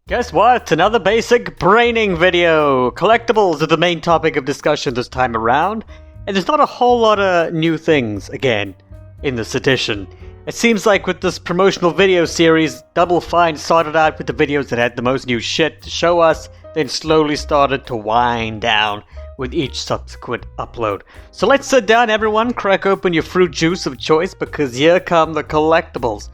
Guess what? Another basic braining video! Collectibles are the main topic of discussion this time around, and there's not a whole lot of new things, again, in this edition. It seems like with this promotional video series, Double Fine started out with the videos that had the most new shit to show us, then slowly started to wind down with each subsequent upload. So let's sit down everyone, crack open your fruit juice of choice, because here come the collectibles.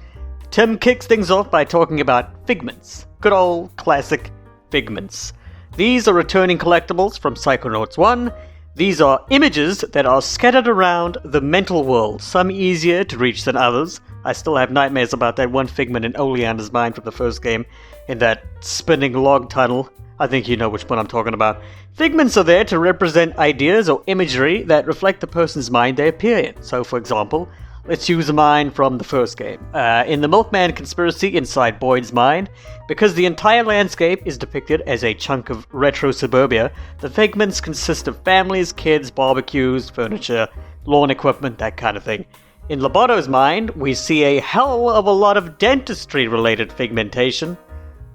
Tim kicks things off by talking about Figments. Good old classic Figments. These are returning collectibles from Psychonauts 1. These are images that are scattered around the mental world, some easier to reach than others. I still have nightmares about that one figment in Oleander's mind from the first game, in that spinning log tunnel. I think you know which one I'm talking about. Figments are there to represent ideas or imagery that reflect the person's mind they appear in. So, for example, let's use a mind from the first game. In the Milkman conspiracy inside Boyd's mind, because the entire landscape is depicted as a chunk of retro suburbia, the figments consist of families, kids, barbecues, furniture, lawn equipment, that kind of thing. In Loboto's mind, we see a hell of a lot of dentistry-related figmentation,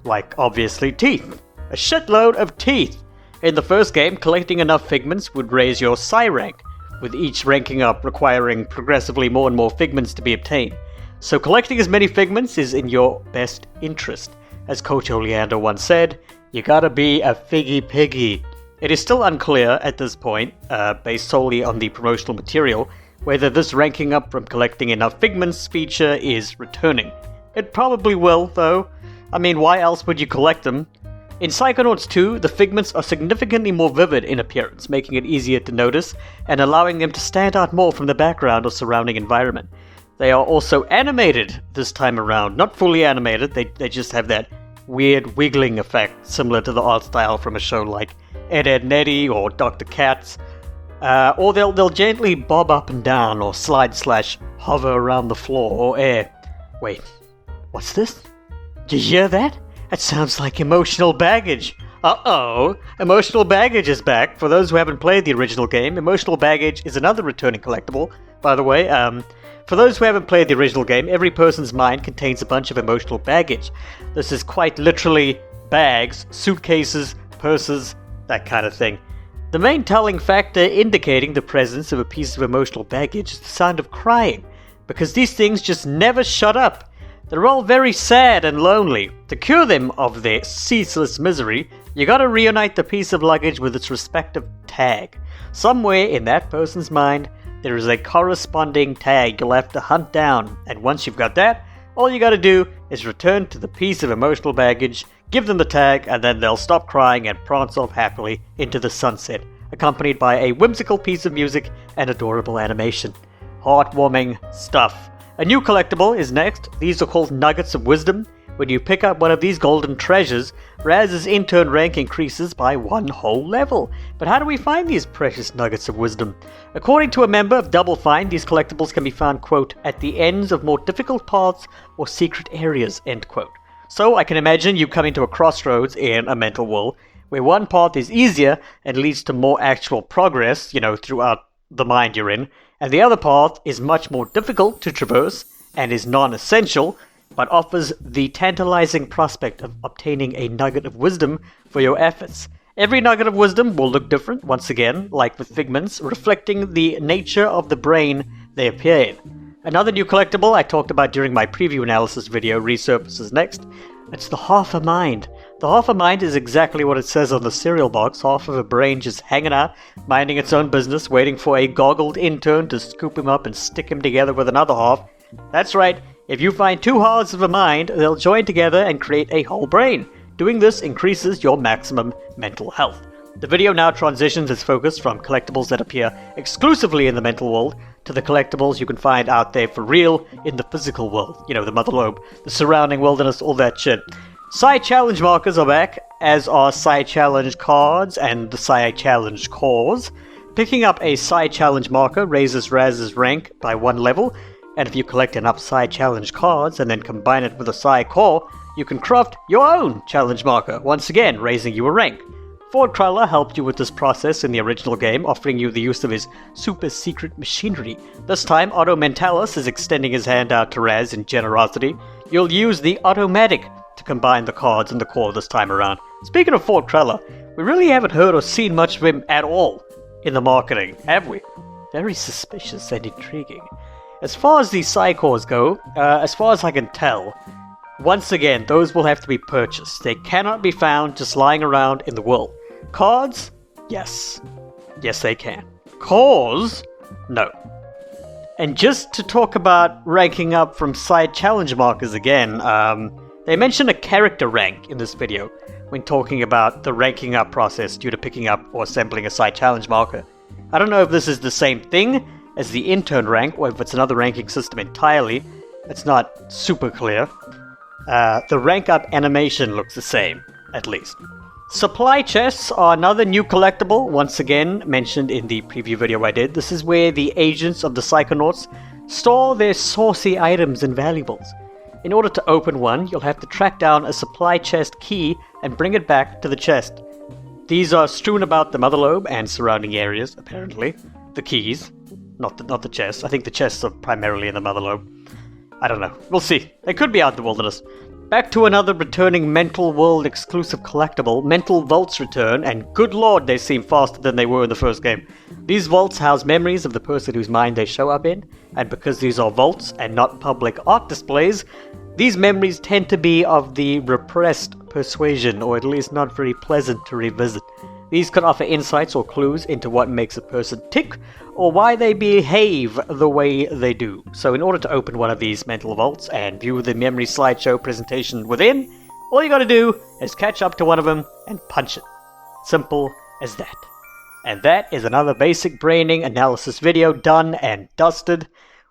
like obviously teeth. A shitload of teeth! In the first game, collecting enough figments would raise your Psi rank, with each ranking up requiring progressively more and more figments to be obtained. So collecting as many figments is in your best interest. As Coach Oleander once said, you gotta be a figgy piggy. It is still unclear at this point, based solely on the promotional material, whether this ranking up from collecting enough figments feature is returning. It probably will, though. I mean, why else would you collect them? In Psychonauts 2, the figments are significantly more vivid in appearance, making it easier to notice and allowing them to stand out more from the background or surrounding environment. They are also animated this time around, not fully animated, they just have that weird wiggling effect similar to the art style from a show like Ed, Edd n Eddy or Dr. Katz. Or they'll gently bob up and down or slide/hover around the floor or air. Wait, what's this? Did you hear that? That sounds like emotional baggage. Uh-oh! Emotional baggage is back. For those who haven't played the original game, emotional baggage is another returning collectible. By the way, for those who haven't played the original game, every person's mind contains a bunch of emotional baggage. This is quite literally bags, suitcases, purses, that kind of thing. The main telling factor indicating the presence of a piece of emotional baggage is the sound of crying, because these things just never shut up. They're all very sad and lonely. To cure them of their ceaseless misery, you gotta reunite the piece of luggage with its respective tag. Somewhere in that person's mind, there is a corresponding tag you'll have to hunt down, and once you've got that, all you gotta do is return to the piece of emotional baggage, give them the tag, and then they'll stop crying and prance off happily into the sunset, accompanied by a whimsical piece of music and adorable animation. Heartwarming stuff. A new collectible is next. These are called Nuggets of Wisdom. When you pick up one of these golden treasures, Raz's intern rank increases by one whole level. But how do we find these precious Nuggets of Wisdom? According to a member of Double Fine, these collectibles can be found, quote, at the ends of more difficult paths or secret areas, end quote. So I can imagine you coming to a crossroads in a mental world, where one path is easier and leads to more actual progress, throughout the mind you're in, and the other path is much more difficult to traverse and is non-essential, but offers the tantalizing prospect of obtaining a nugget of wisdom for your efforts. Every nugget of wisdom will look different, once again, like with figments, reflecting the nature of the brain they appear in. Another new collectible I talked about during my preview analysis video resurfaces next. It's the half a mind. The half a mind is exactly what it says on the cereal box, half of a brain just hanging out, minding its own business, waiting for a goggled intern to scoop him up and stick him together with another half. That's right, if you find two halves of a mind, they'll join together and create a whole brain. Doing this increases your maximum mental health. The video now transitions its focus from collectibles that appear exclusively in the mental world to the collectibles you can find out there for real in the physical world. The mother lobe, the surrounding wilderness, all that shit. Psi Challenge markers are back, as are Psi Challenge cards and the Psi Challenge cores. Picking up a Psi Challenge marker raises Raz's rank by one level, and if you collect enough Psi Challenge cards and then combine it with a Psi core, you can craft your own challenge marker, once again raising you a rank. Ford Cruller helped you with this process in the original game, offering you the use of his super secret machinery. This time, Otto Mentalis is extending his hand out to Raz in generosity. You'll use the Automatic to combine the cards and the core this time around. Speaking of Fort Krella, we really haven't heard or seen much of him at all in the marketing, have we? Very suspicious and intriguing. As far as the Psycores go, as far as I can tell, once again, those will have to be purchased. They cannot be found just lying around in the world. Cards? Yes. Yes, they can. Cores? No. And just to talk about ranking up from side challenge markers again, they mention a character rank in this video when talking about the ranking up process due to picking up or assembling a side challenge marker. I don't know if this is the same thing as the intern rank or if it's another ranking system entirely. It's not super clear. The rank up animation looks the same, at least. Supply chests are another new collectible, once again mentioned in the preview video I did. This is where the agents of the Psychonauts store their saucy items and valuables. In order to open one, you'll have to track down a supply chest key and bring it back to the chest. These are strewn about the mother lobe and surrounding areas, apparently. The keys, not the chests. I think the chests are primarily in the mother lobe. I don't know. We'll see. They could be out in the wilderness. Back to another returning Mental World exclusive collectible. Mental Vaults return, and good lord, they seem faster than they were in the first game. These vaults house memories of the person whose mind they show up in, and because these are vaults and not public art displays, these memories tend to be of the repressed persuasion, or at least not very pleasant to revisit. These can offer insights or clues into what makes a person tick, or why they behave the way they do. So in order to open one of these mental vaults and view the memory slideshow presentation within, all you gotta do is catch up to one of them and punch it. Simple as that. And that is another basic braining analysis video done and dusted.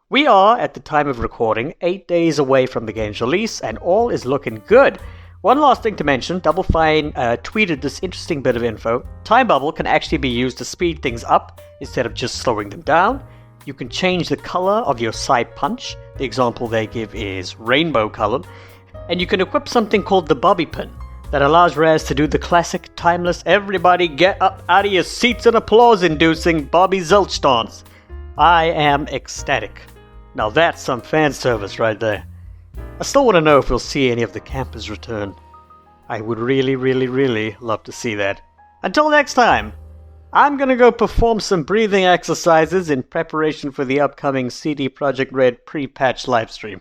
We are, at the time of recording, 8 days away from the game's release, and all is looking good. One last thing to mention, Double Fine tweeted this interesting bit of info. Time Bubble can actually be used to speed things up instead of just slowing them down. You can change the color of your side punch. The example they give is rainbow colored. And you can equip something called the Bobby Pin that allows Raz to do the classic, timeless, everybody get up out of your seats and applause-inducing Bobby Zilch dance. I am ecstatic. Now that's some fan service right there. I still want to know if we'll see any of the campers return. I would really, really, really love to see that. Until next time, I'm gonna go perform some breathing exercises in preparation for the upcoming CD Projekt Red pre-patch livestream.